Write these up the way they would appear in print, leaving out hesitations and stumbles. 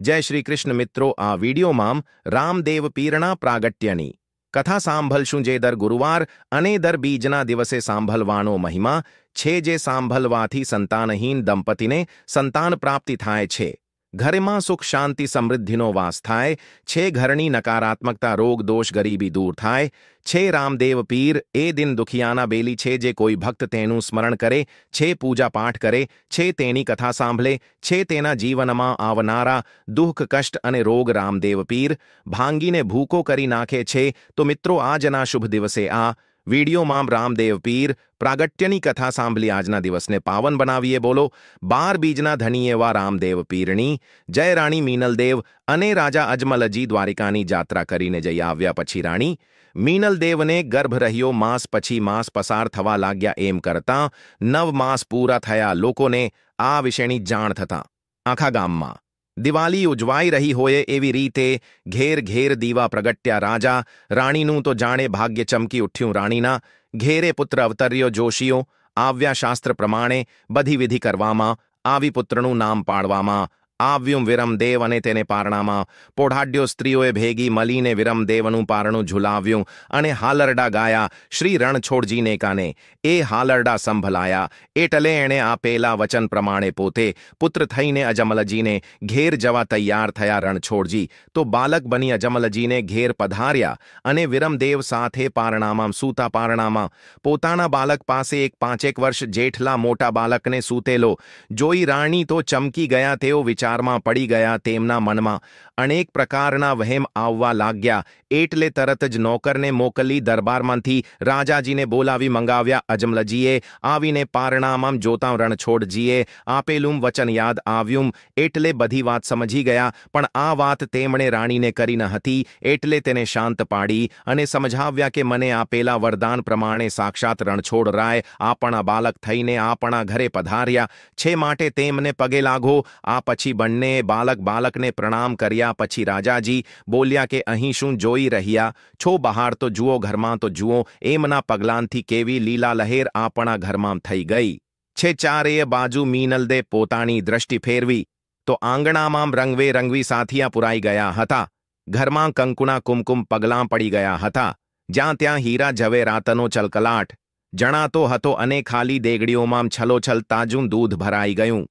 જય શ્રી કૃષ્ણ મિત્રો, આ વિડીયોમાં રામદેવ પીરના પ્રાગટ્યની કથા સાંભળશું, જે દર ગુરુવાર અને દર બીજના દિવસે સાંભળવાનો મહિમા છે, જે સાંભળવાથી સંતાનહીન દંપતીને સંતાન પ્રાપ્તિ થાય છે, ઘરમાં સુખ શાંતિ સમૃદ્ધિનો વાસ થાય છે, ઘરની નકારાત્મકતા રોગ દોષ ગરીબી દૂર થાય છે. રામદેવ પીર એ દિન દુખિયાના બેલી છે, જે કોઈ ભક્ત તેનું સ્મરણ કરે છે, પૂજા પાઠ કરે છે, તેની કથા સાંભળે છે, તેના જીવનમાં આવનારા દુઃખ કષ્ટ અને રોગ રામદેવ પીર ભાંગીને ભૂકો કરી નાખે છે. તો મિત્રો, આજના શુભ દિવસે આ વિડીયોમાં રામદેવ પીર પ્રાગટ્યની કથા સાંભળી આજના દિવસને પાવન બનાવીએ. બોલો 12 બીજના ધણી એવા રામદેવ પીરની જય. રાણી મીનલદેવ અને રાજા અજમલજી દ્વારિકાની જાત્રા કરીને જઈ આવ્યા પછી રાણી મીનલદેવને ગર્ભ રહ્યો. માસ પછી માસ પસાર થવા લાગ્યા. એમ કરતાં 9 માસ પૂરા થયા. લોકોને આ વિશેની જાણ થતાં આખા ગામમાં દિવાળી ઉજવાઈ રહી હોય એવી રીતે ઘેર ઘેર દીવા પ્રગટ્યા. રાજા રાણીનું તો જાણે ભાગ્ય ચમકી ઉઠ્યું. રાણીના ઘેરે પુત્ર અવતર્યો. જોશીઓ આવ્યા. શાસ્ત્ર પ્રમાણે બધી વિધિ કરવામાં આવી. પુત્રનું નામ પાડવામાં આવ્યું વિરમદેવ, અને તેને પારણામાં પોઢાડ્યો. સ્ત્રીઓએ ભેગી મળીને વિરમદેવનું પારણું ઝુલાવ્યું અને હાલરડા ગાયા. શ્રી રણછોડજીને કાને એ હાલરડા સંભળાયા, એટલે એણે આપેલા વચન પ્રમાણે પોતે પુત્ર થઈને અજમલજીને ઘેર જવા તૈયાર થયા. રણછોડજી તો બાલક બની અજમલજીને ઘેર પધાર્યા અને વિરમદેવ સાથે પારણામાં સૂતા. પારણામાં પોતાના બાલક પાસે એક 5 વર્ષ જેઠલા મોટા બાલકને સૂતેલો જોઈ રાણી તો ચમકી ગયા. તેઓ વિચારમાં પડી ગયા. તેમના મનમાં અનેક પ્રકારના વહેમ આવવા લાગ્યા. એટલે તરત જ નોકરને મોકલી દરબારમાંથી રાજાજીને બોલાવી મંગાવ્યા. અજમલજીએ આવીને પારણામાં જોતા રણછોડજીએ આપેલું વચન યાદ આવ્યું, એટલે બધી વાત સમજી ગયા. પણ આ વાત તેમણે રાણીને કરી ન હતી, એટલે તેને શાંત પાડી અને સમજાવ્યા કે મને આપેલા વરદાન પ્રમાણે સાક્ષાત રણછોડરાય આપણા બાલક થઈને આપણા ઘરે પધાર્યા છે, માટે તેમને પગે લાગો. આ પછી બંને બાલકને પ્રણામ કર્યા. પછી રાજાજી બોલ્યા કે અહીં શું જોઈ રહ્યા છો? બહાર તો જુઓ, ઘરમાં તો જુઓ. એમના પગલાંથી કેવી લીલા લહેર આપણા ઘરમાં થઈ ગઈ છે. ચારેય બાજુ મીનલદે પોતાની દ્રષ્ટિ ફેરવી તો આંગણામાં રંગવેરંગી સાથિયા પુરાઈ ગયા હતા. ઘરમાં કંકુના કુમકુમ પગલાં પડી ગયા હતા. જ્યાં ત્યાં હીરા જવેરાતનો ચલકલાટ જણાતો હતો અને ખાલી દેગડીઓમાં છલોછલ તાજું દૂધ ભરાઈ ગયું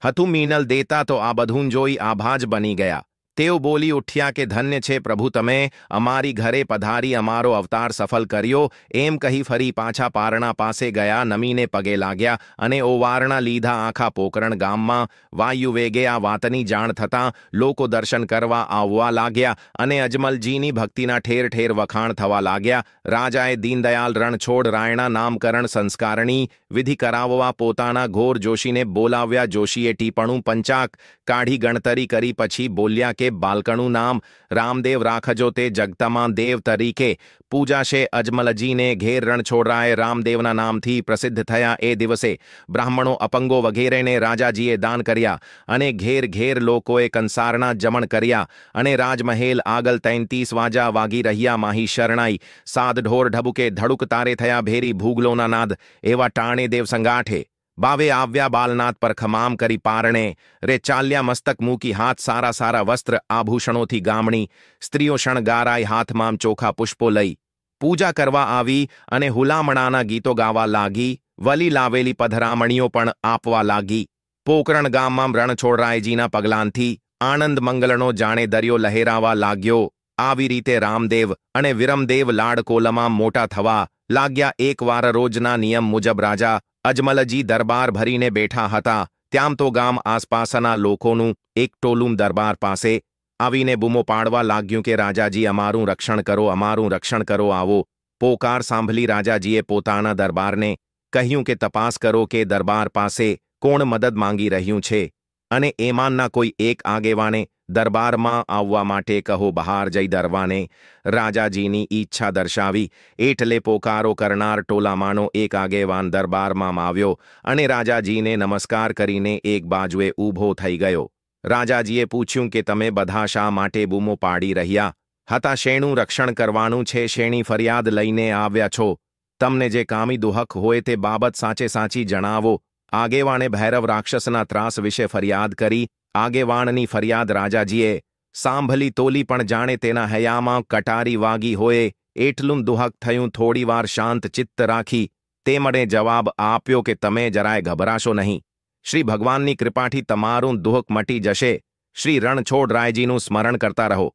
હતું. મીનલ દેતા તો આ બધું જોઈ આભાજ બની ગયા. તેઓ બોલી ઉઠ્યા કે ધન્ય છે પ્રભુ, તમે અમારી ઘરે પધારી અમારો અવતાર સફળ કર્યો. એમ કહી ફરી પાછા પારણા પાસે ગયા, નમીને પગે લાગ્યા અને ઓવારણા લીધા. આખા પોકરણ ગામમાં વાયુ વેગે આ વાતની જાણ થતાં લોકો દર્શન કરવા આવવા લાગ્યા અને અજમલજીની ભક્તિના ઠેર ઠેર વખાણ થવા લાગ્યા. રાજાએ દીનદયાલ રણછોડરાયના નામકરણ સંસ્કારની વિધિ કરાવવા પોતાના ઘોર જોશીને બોલાવ્યા. જોશીએ ટીપણું પંચાક કાઢી ગણતરી કરી. પછી બોલ્યા કે બાલકનું નામ રામદેવ રાખજો, તે જગતમાં દેવ તરીકે પૂજાશે. અજમલજીને ઘેર રણછોડરાય રામદેવના નામથી પ્રસિદ્ધ થયા. એ દિવસે બ્રાહ્મણો અપંગો વગેરેને રાજાજીએ દાન કર્યા અને ઘેર ઘેર લોકોએ કંસારના જમણ કર્યા અને રાજમહેલ આગળ 33 વાજા વાગી રહ્યા. માહી શરણાઈ સાદ ઢોર ઢબુકે ધડુક તારે થયા. ભેરી ભૂગલોના નાદ એવા ટાણે દેવ સંગાઠે બાવે આવ્યા. બાલનાથ પર ખમામ કરી પારણે રે ચાલ્યા. મસ્તક મૂકી હાથ સારા સારા વસ્ત્ર આભૂષણોથી ગામણી સ્ત્રીઓ શણગારાઈ. હાથમાં ચોખા પુષ્પો લઈ પૂજા કરવા આવી અને હુલામણાના ગીતો ગાવા લાગી. વલી લાવેલી પધરામણીઓ પણ આપવા લાગી. પોકરણ ગામમાં રણછોડરાયજીના પગલાંથી આનંદ મંગલનો જાણે દરિયો લહેરાવા લાગ્યો. આવી રીતે રામદેવ અને વિરમદેવ લાડકોલમાં મોટા થવા લાગ્યા. એકવાર રોજના નિયમ મુજબ રાજા અજમલજી દરબાર ભરીને બેઠા હતા. ત્યામ તો ગામ આસપાસના લોકોનું એક ટોલું દરબાર પાસે આવીને બૂમો પાડવા લાગ્યું કે રાજાજી, અમારું રક્ષણ કરો, અમારું રક્ષણ કરો. આવો પોકાર સાંભળી રાજાજીએ પોતાના દરબારને કહ્યું કે તપાસ કરો કે દરબાર પાસે કોણ મદદ માંગી રહ્યું છે અને એમાંના કોઈ એક આગેવાને દરબારમાં આવવા માટે કહો. બહાર જઈ દરવાને રાજાજીની ઈચ્છા દર્શાવી. એટલે પોકારો કરનાર ટોલામાંનો એક આગેવાન દરબારમાં આવ્યો અને રાજાજીને નમસ્કાર કરીને એક બાજુએ ઊભો થઈ ગયો. રાજાજીએ પૂછ્યું કે તમે બધા શા માટે બૂમો પાડી રહ્યા હતા? શેનું રક્ષણ કરવાનું છે? શેની ફરિયાદ લઈને આવ્યા છો? તમને જે કામી દુહક હોય તે બાબત સાચે સાચી જણાવો. આગેવાને ભૈરવ રાક્ષસના ત્રાસ વિશે ફરિયાદ કરી આગેવાણની ફરિયાદ રાજાજીએ સાંભળી તોલી, પણ જાણે તેના હૈયામાં કટારી વાગી હોય એટલું દુહક થયું. થોડીવાર શાંત ચિત્ત રાખી તેમણે જવાબ આપ્યો કે તમે જરાય ગભરાશો નહીં. શ્રી ભગવાનની કૃપાથી તમારું દુહક મટી જશે. શ્રી રણછોડરાયજીનું સ્મરણ કરતા રહો,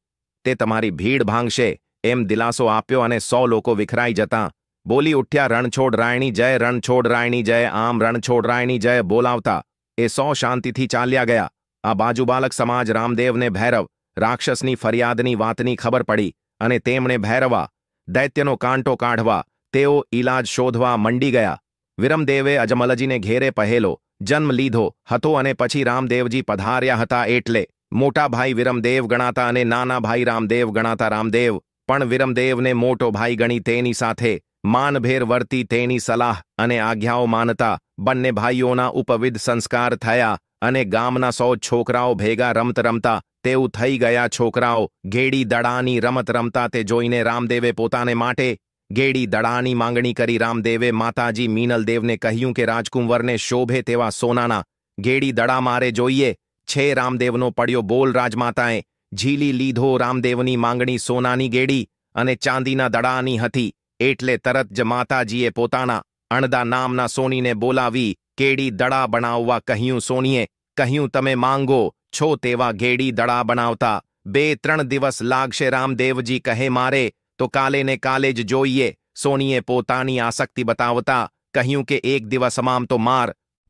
તે તમારી ભીડ ભાંગશે એમ દિલાસો આપ્યો અને 100 લોકો વિખરાઈ જતા બોલી ઉઠ્યા, રણછોડરાયની જય, રણછોડરાયની જય. આમ રણછોડરાયની જય બોલાવતા એ 100 શાંતિથી ચાલ્યા ગયા. આ બાજુ બાલક સમાજ રામદેવને ભૈરવ રાક્ષસની ફરિયાદની વાતની ખબર પડી અને તેમણે ભૈરવા દૈત્યનો કાંટો કાઢવા તેઓ ઈલાજ શોધવા મંડી ગયા. વિરમદેવે અજમલજીને ઘેરે પહેલો જન્મ લીધો હતો અને પછી રામદેવજી પધાર્યા હતા એટલે મોટા ભાઈ વિરમદેવ ગણાતા અને નાના ભાઈ રામદેવ ગણાતા. રામદેવ પણ વિરમદેવને મોટો ભાઈ ગણી તેની સાથે માનભેર વર્તી તેની સલાહ અને આજ્ઞાઓ માનતા બંને ભાઈઓના ઉપવિધ સંસ્કાર થયા અને ગામના 100 છોકરાઓ ભેગા રમત રમતા તેવું થઈ ગયા. છોકરાઓ ગેડી દડાની રમત રમતા તે જોઈને રામદેવે પોતાને માટે ગેડી દડાની માંગણી કરી. રામદેવે માતાજી મીનલદેવને કહ્યું કે રાજકુંવરને શોભે તેવા સોનાના ગેડી દડા મારે જોઈએ છે. રામદેવનો પડ્યો બોલ. રાજમાતાએ ઝીલી લીધો રામદેવની માંગણી. સોનાની ગેડી અને ચાંદીના દડાની હતી એટલે તરત જ માતાજીએ પોતાના અણદા નામના સોનીને બોલાવી ગેડી દડા બનાવવા કહ્યું. સોનીએ કહ્યું તમે માંગો છો તેવા ગેડી દડા બનાવતા 2-3 દિવસ લાગશે. રામદેવજી કહે મારે તો કાલે ને કાલે જ જોઈએ. સોનીએ પોતાની આસક્તિ બતાવતા કહ્યું કે 1 દિવસમાં તો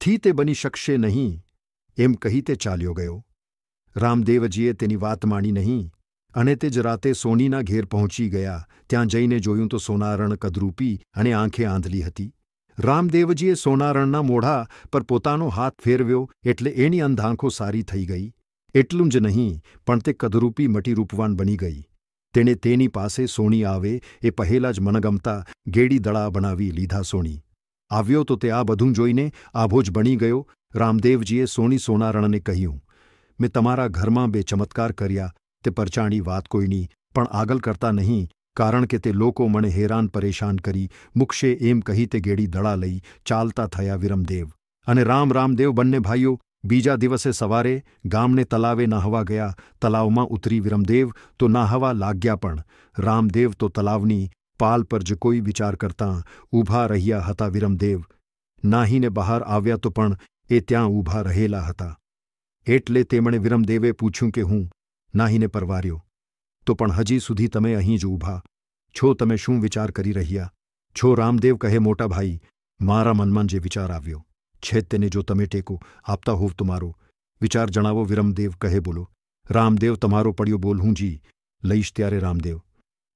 થી તે બની શકશે નહીં એમ કહી તે ચાલ્યો ગયો. રામદેવજીએ તેની વાત માની નહીં અને તે જ રાતે સોનીના ઘેર પહોંચી ગયા. ત્યાં જઈને જોયું તો સોનારણ કદરૂપી અને આંખે આંધળી હતી. રામદેવજીએ સોનારણના મોઢા પર પોતાનો હાથ ફેરવ્યો એટલે એની અંધાંખો સારી થઈ ગઈ. એટલું જ નહીં પણ તે કદરૂપી મટી રૂપવાન બની ગઈ. તેણે તેની પાસે સોની આવે એ પહેલાં જ મનગમતા ગેડી દડા બનાવી લીધા. સોની આવ્યો તો તે આ બધું જોઈને આભો જ બની ગયો. રામદેવજીએ સોનારણને કહ્યું, મેં તમારા ઘરમાં 2 ચમત્કાર કર્યા, તે પરચાણી વાત કોઈની પણ આગળ કરતા નહીં, કારણ કે તે લોકો મને હેરાન પરેશાન કરી મૂકશે એમ કહી તે ગેડી દડા લઈ ચાલતા થયા. વિરમદેવ અને રામદેવ બંને ભાઈઓ બીજા દિવસે સવારે ગામને તલાવે નાહવા ગયા. તલાવમાં ઉતરી વિરમદેવ તો નાહવા લાગ્યા, પણ રામદેવ તો તલાવની પાલ પર જ કોઈ વિચાર કરતાં ઊભા રહ્યા હતા. વિરમદેવ નાહીને બહાર આવ્યા તો પણ એ ત્યાં ઊભા રહેલા હતા. એટલે તેમણે વિરમદેવે પૂછ્યું કે હું નાહીને પરવાર્યો તો પણ હજી સુધી તમે અહીં જ ઊભા છો, તમે શું વિચાર કરી રહ્યા છો? રામદેવ કહે, મોટા ભાઈ, મારા મનમાં જે વિચાર આવ્યો છે તેને જો તમે ટેકો આપતા હોવ તો મારો વિચાર જણાવો. વિરમદેવ કહે, બોલો. રામદેવ, તમારો પડ્યો બોલ હું જી લઈશ. ત્યારે રામદેવ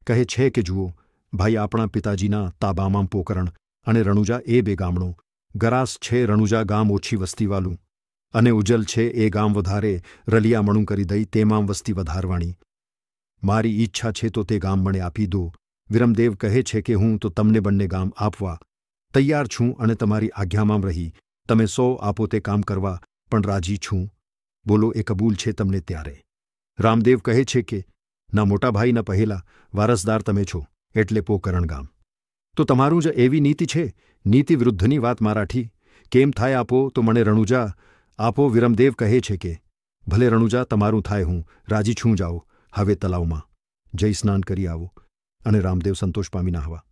કહે છે કે જુઓ ભાઈ, આપણા પિતાજીના તાબામાં પોકરણ અને રણુજા એ 2 ગામડો. ગરાસ છે રણુજા ગામ ઓછી વસ્તીવાળું અને ઉજલ છે એ ગામ વધારે રલિયામણું કરી દઈ તેમાં વસ્તી વધારવાણી. મારી ઈચ્છા છે તો તે ગામ મને આપી દો. વિરમદેવ કહે છે કે હું તો તમને બંને ગામ આપવા તૈયાર છું અને તમારી આજ્ઞામાં રહી તમે 100 આપો તે કામ કરવા પણ રાજી છું. બોલો, એ કબૂલ છે તમને? ત્યારે રામદેવ કહે છે કે ના મોટા ભાઈ, ના પહેલા વારસદાર તમે છો એટલે પોકરણ ગામ તો તમારું જ એવી નીતિ છે. નીતિ વિરુદ્ધની વાત મારાથી કેમ થાય? આપો તો મને રણુજા આપો. વિરમદેવ કહે છે કે ભલે રણુજા તમારું થાય, હું રાજી છું. જાઓ હવે તલાવમાં જઈ સ્નાન કરી આવો. અને રામદેવ સંતોષ પામી નાહવા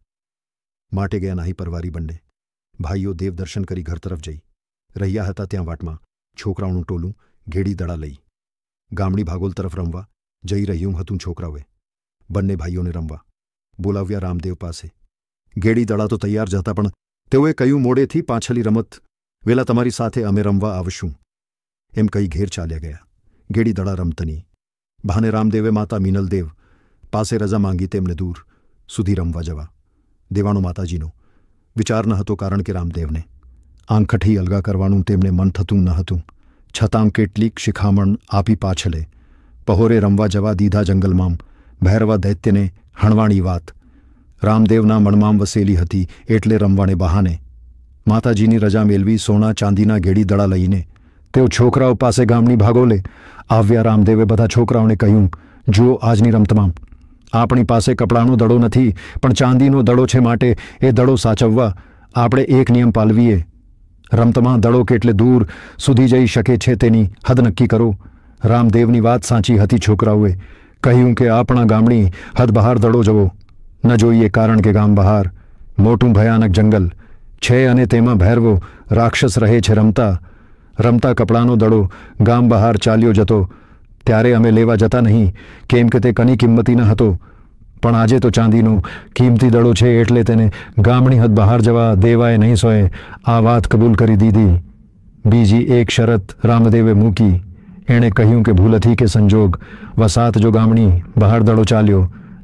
માટે ગયા. નાહી પરવારી બંને ભાઈઓ દેવ દર્શન કરી ઘર તરફ જઈ રહ્યા હતા. ત્યાં વાટમાં છોકરાઓનું ટોલું ગેડી દડા લઈ ગામડી ભાગોલ તરફ રમવા જઈ રહ્યું હતું. છોકરાઓએ બંને ભાઈઓને રમવા બોલાવ્યા રામદેવ પાસે. ગેડી દડા તો તૈયાર જ હતા, પણ તેઓએ કહ્યું, મોડેથી પાછલી રમત વેલા તમારી સાથે અમે રમવા આવશું એમ કહી ઘેર ચાલ્યા ગયા. ગેડી દડા રમતની બહાને રામદેવે માતા મીનલદેવ પાસે રજા માંગી તેમને દૂર સુધી રમવા જવા દેવાનો માતાજીનો વિચાર ન હતો, કારણ કે રામદેવને આંખઠી અલગા કરવાનું તેમને મન થતું ન હતું. છતાં કેટલીક શિખામણ આપી પાછલે પહોરે રમવા જવા દીધા. જંગલમાં ભૈરવા દૈત્યને હણવાણી વાત રામદેવના મણમાં વસેલી હતી એટલે રમવાને બહાને માતાજીની રજા મેળવી સોના ચાંદીના ગેડી દડા લઈને તેઓ છોકરાઓ પાસે ગામની ભાગોલે આવ્યા. રામદેવે બધા છોકરાઓને કહ્યું, જુઓ, આજની રમતમાં આપણી પાસે કપડાનો દડો નથી પણ ચાંદીનો દડો છે, માટે એ દડો સાચવવા આપણે એક નિયમ પાલવીએ. રમતમાં દડો કેટલે દૂર સુધી જઈ શકે છે તેની હદ નક્કી કરો. રામદેવની વાત સાચી હતી. છોકરાઓએ કહ્યું કે આપણા ગામની હદ બહાર દડો જવો ન જોઈએ, કારણ કે ગામ બહાર મોટું ભયાનક જંગલ છે અને તેમાં ભૈરવો રાક્ષસ રહે છે. રમતા રમતા કપડાનો દડો ગામ બહાર ચાલ્યો જતો. ત્યારે અમે લેવા જતા નહીં, કેમ કે તે કની કિંમતી ન હતો, પણ આજે તો ચાંદીનો કિંમતી દડો છે, એટલે તેને ગામની હદ બહાર જવા દેવાય નહીં. સોએ આ વાત કબૂલ કરી દીધી. બીજી એક શરત રામદેવે મૂકી. એણે કહ્યું કે ભૂલથી કે સંજોગ વસાત જો ગામની બહાર દડો ચાલ્યો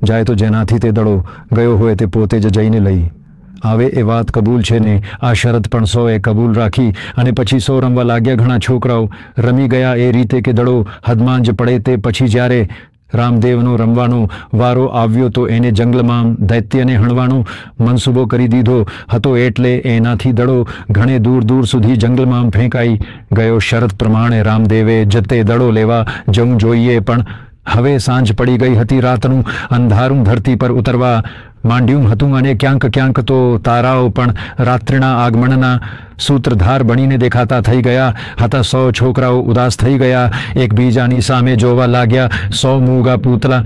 જાય તો જેનાથી તે દડો ગયો હોય તે પોતે જ જઈને લઈ આવે. એ વાત કબૂલ છે ને? આ શરત પણ સૌએ કબૂલ રાખી અને પછી સૌ રમવા લાગ્યા. ઘણા છોકરાઓ રમી ગયા એ રીતે કે દડો હદમાં જ પડે. તે પછી જ્યારે રામદેવનો રમવાનો વારો આવ્યો તો એને જંગલમાં દૈત્યને હણવાનો મનસૂબો કરી દીધો હતો, એટલે એનાથી દડો ઘણે દૂર દૂર સુધી જંગલમાં ફેંકાઈ ગયો. શરત પ્રમાણે રામદેવે જતે દડો લેવા જવું જોઈએ, પણ હવે સાંજ પડી ગઈ હતી. રાતનું અંધારું ધરતી પર ઉતરવા માંડ્યું હતું અને ક્યાંક ક્યાંક તો તારાઓ પણ રાત્રિના આગમનના સૂત્રધાર બનીને દેખાતા થઈ ગયા હતા. સૌ છોકરાઓ ઉદાસ થઈ ગયા, એકબીજાની સામે જોવા લાગ્યા. સૌ મૂગા પૂતળા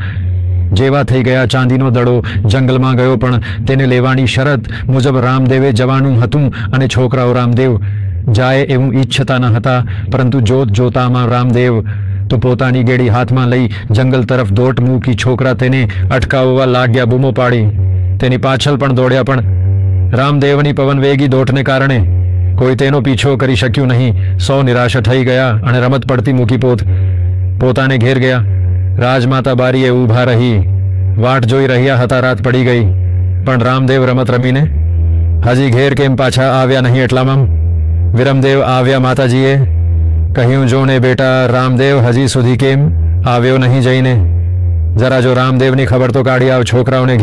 જેવા થઈ ગયા. ચાંદીનો દડો જંગલમાં ગયો, પણ તેને લેવાની શરત મુજબ રામદેવે જવાનું હતું અને છોકરાઓ રામદેવ જાય એવું ઈચ્છતા ન હતા. પરંતુ જોત જોતામાં રામદેવ તો પોતાની ગેડી હાથમાં લઈ જંગલ તરફ દોટ મૂકી. છોકરા તેને અટકાવવા લાગ્યા, બૂમો પાડી. તેની પાછળ પણ દોડ્યા, પણ રામદેવની પવનવેગી દોટને કારણે કોઈ તેનો પીછો કરી શક્યું નહીં. સૌ નિરાશ થઈ ગયા અને રમત પડતી મૂકી પોતાને ઘેર ગયા. રાજમાતા બારીએ ઊભા રહી વાટ જોઈ રહ્યા હતા. રાત પડી ગઈ, પણ રામદેવ રમત રમીને હજી ઘેર કેમ પાછા આવ્યા નહીં? એટલામાં વિરમદેવ આવ્યા. માતાજીએ કહ્યું, જો ને બેટા, રામદેવ હજી સુધી કેમ આવ્યો નહીં? જઈને જરા જો રામદેવની ખબર તો કાઢી આવ. છોકરાઓને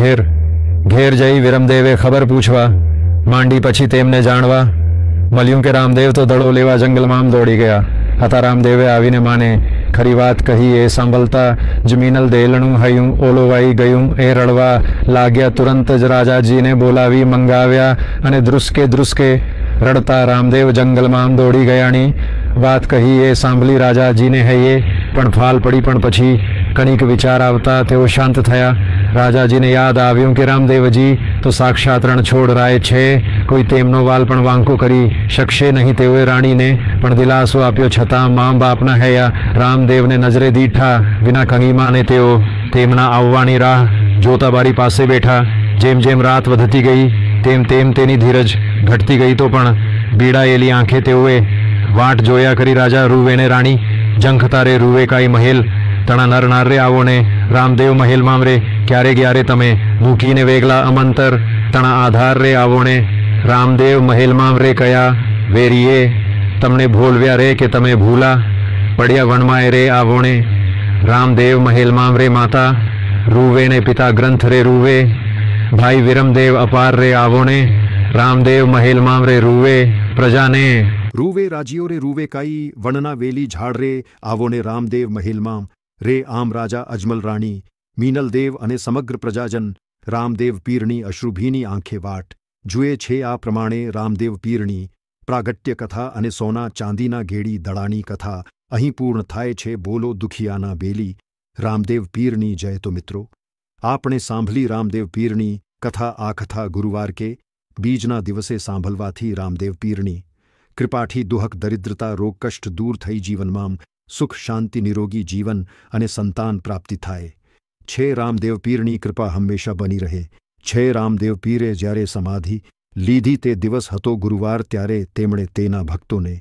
ઘેર જઈ વિરમદેવે ખબર પૂછવા માંડી. પછી તેમને જાણવા મળ્યું કે રામદેવ તો દડો લેવા જંગલમાં દોડી ગયા હતા. રામદેવે આવીને માને ખરી વાત કહી. એ સાંભળતા જ મીનલ દેલણું હૈયું ઓલોવાઈ ગયું. એ રડવા લાગ્યા. તુરંત જ રાજાજીને બોલાવી મંગાવ્યા અને ધ્રુસકે રડતા રામદેવ જંગલમાં દોડી ગયાની વાત કહી. એ સાંભળી રાજાજીને હૈયે પણ ફાલ પડી, પણ પછી કણીક વિચાર આવતા તેઓ શાંત થયા. રાજાજીને યાદ આવ્યું કે રામદેવજી તો સાક્ષાત રણછોડ રાય છે, કોઈ તેમનો વાલ પણ વાંકો કરી શકશે નહીં. તેઓએ રાણીને પણ દિલાસો આપ્યો, છતાં મા બાપના હૈયા રામદેવને નજરે દીઠા વિના ખંગીમાં, અને તેઓ તેમના આવવાની રાહ જોતા બારી પાસે બેઠા. જેમ જેમ રાત વધતી ગઈ તેમ તેમ તેની ધીરજ ઘટતી ગઈ, તો પણ બીડાયેલી આંખે તેઓએ વાટ જોયા કરી. રાજા રૂવે ને રાણી જંખતા રે રૂવે કાઈ મહેલ તણા નર નાર રે આવો ને રામદેવ મહેલમાં રે ક્યારે તમે મૂકીને વેગલા અમંતર તણા આધાર રે આવો ને રામદેવ મહેલમાં રે કયા વેરીએ તમને ભોલવ્યા રે કે તમે ભૂલા પડ્યા વણમાય રે આવો ને રામદેવ મહેલમાં રે માતા રૂવે ને પિતા ગ્રંથ રે રૂવે ભાઈ વિરમદેવ અપાર રે આવો ને રામદેવ મહેલમાં રે રૂવે પ્રજાને રૂવે રાજીઓ રે રૂવે કાઈ વણના વેલી ઝાડ રે આવો ને રામદેવ મહેલમાં રે. આમ રાજા અજમલ રાણી મીનલદેવ અને સમગ્ર પ્રજાજન રામદેવ પીરની અશ્રુભીની આંખે વાટ જુએ છે. આ પ્રમાણે રામદેવ પીરની પ્રાગટ્ય કથા અને સોના ચાંદીના ઘેડી દડાની કથા અહીં પૂર્ણ થાય છે. બોલો દુખિયાના બેલી રામદેવ પીરની જય. તો મિત્રો, આપણે સાંભળી રામદેવ પીરની કથા. આ કથા ગુરુવાર કે બીજના દિવસે સાંભળવાથી રામદેવ પીરની કૃપાથી દુહક દરિદ્રતા રોગ કષ્ટ દૂર થઈ જીવનમાં સુખ શાંતિ નિરોગી જીવન અને સંતાન પ્રાપ્તિ થાય છે. રામદેવ પીરની કૃપા હંમેશા બની રહે છે. રામદેવ પીરે જ્યારે સમાધિ લીધી તે દિવસ હતો ગુરુવાર, ત્યારે તેમણે તેના ભક્તોને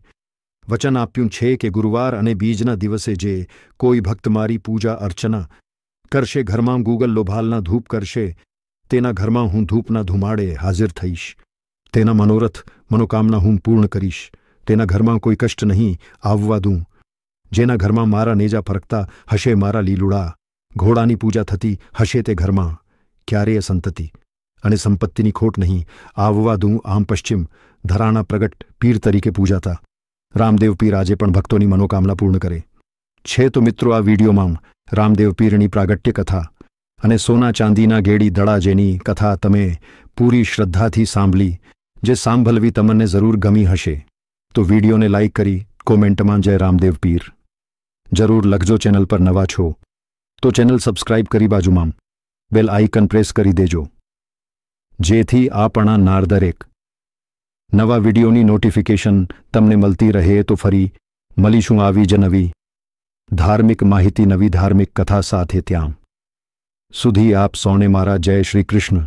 વચન આપ્યું છે કે ગુરુવાર અને બીજના દિવસે જે કોઈ ભક્ત મારી પૂજા અર્ચના કરશે, ઘરમાં ગૂગલ લોભાલના ધૂપ કરશે, તેના ઘરમાં હું ધૂપના ધુમાડે હાજર થઈશ. તેના મનોકામના હું પૂર્ણ કરીશ. તેના ઘરમાં કોઈ કષ્ટ નહીં આવવા દઉં. જેના ઘરમાં મારા નેજા ફરકતા હશે, મારા લીલુડા ઘોડાની પૂજા થતી હશે, તે ઘરમાં ક્યારેય સંતતિ અને સંપત્તિની ખોટ નહીં આવવા દઉં. આમ પશ્ચિમ ધરાણા પ્રગટ પીર તરીકે પૂજાતા રામદેવ પીર આજે પણ ભક્તોની મનોકામના પૂર્ણ કરે છે. તો મિત્રો, આ વિડીયોમાં રામદેવ પીરની પ્રાગટ્ય કથા અને સોના ચાંદીના ઘેડી દડા જેની કથા તમે પૂરી શ્રદ્ધાથી સાંભળી, જે સાંભળવી તમને જરૂર ગમી હશે. તો વિડીયોને લાઇક કરી કોમેન્ટમાં જય રામદેવ પીર, જરૂર લખજો. ચેનલ પર નવા છો તો ચેનલ સબસ્ક્રાઇબ કરી બાજુમાં બેલ આઇકન પ્રેસ કરી દેજો, જેથી આપણા દરેક નવા વિડીયોની નોટિફિકેશન તમને મળતી રહે. તો ફરી મળીશું આવી જ નવી ધાર્મિક માહિતી, નવી ધાર્મિક કથા સાથે. ત્યાં સુધી આપ સૌને મારા જય શ્રી કૃષ્ણ.